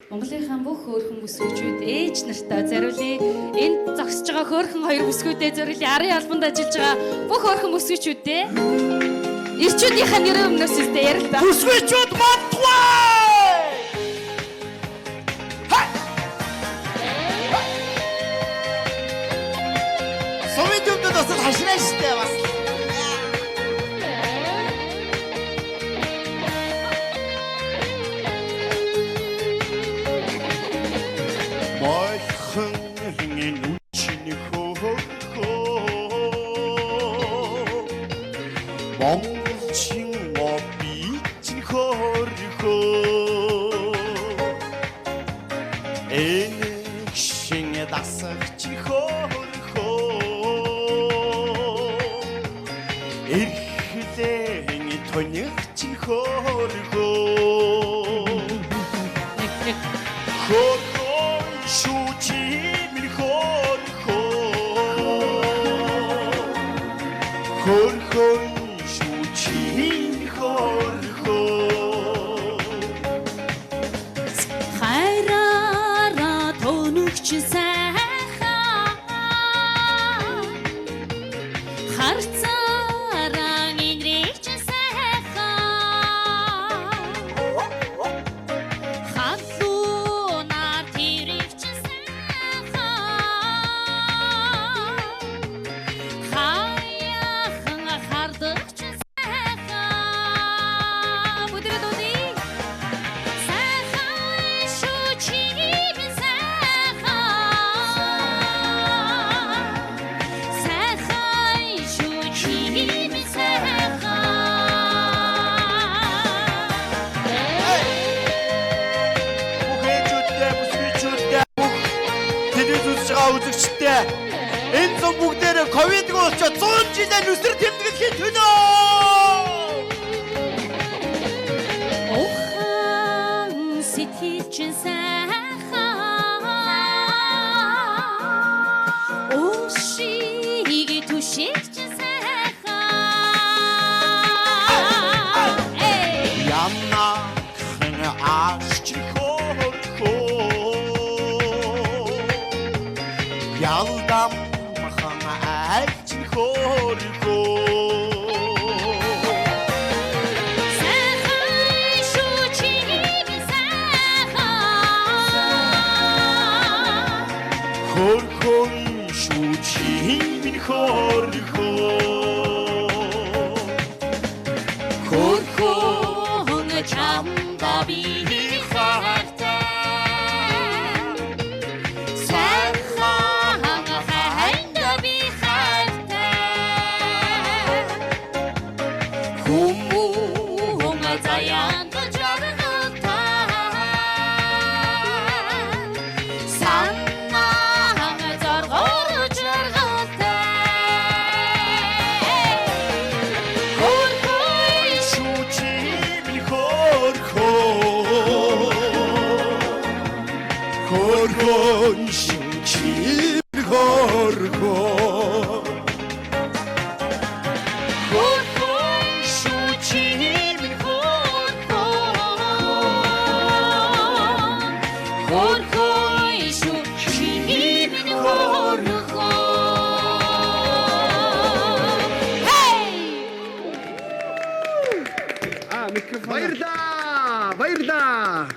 Монголынхаа бүх хөөрхөн бүсгүйчүүд ээж нартай зориулъя. Энд зогсож байгаа хөөрхөн хоёр бүсгүйтэй зориулъя. Арын албанд ажиллаж байгаа бүх хөөрхөн бүсгүйчүүдээ ирчүүдийнхээ нэрийн өмнөөс үстэй ярилтаа. Бүсгүйчүүд мандвай! Совет өвдөд бас хашраа штэ бас. Майхан нүчний хөө монголчин мобичин хөрхөө энэшин дасагч хөрхөө эрхлэн тонигч хөрхөө Хөрхөн шүчийн хөрхөө Хайраараа тоногч сайхан харцаараа инрэгч сайхан халуунаар тэрэгч сайхан үзэгчтэй энэ зөв бүгдээрээ ковидг болчоод 100 жилийн нүсэр тэмдэглэл хийх өнөө. Охан сэтгэлчин сайхан Ошиг түшигч сайхан Яннахан аашч Ялдам хана айлч хөрхөө Сайхан шүчиг сайхан хөрхөн шүчиг хөрхөө хөрхөн чамда би хайртай Хумуунга заяанда жаргалтай Саннаанга зоргоор жаргалтай Хөрхөн шүчиг хөрхөө Хөрхөн шүчиг хөрхөө Баярлаа! Баярлаа!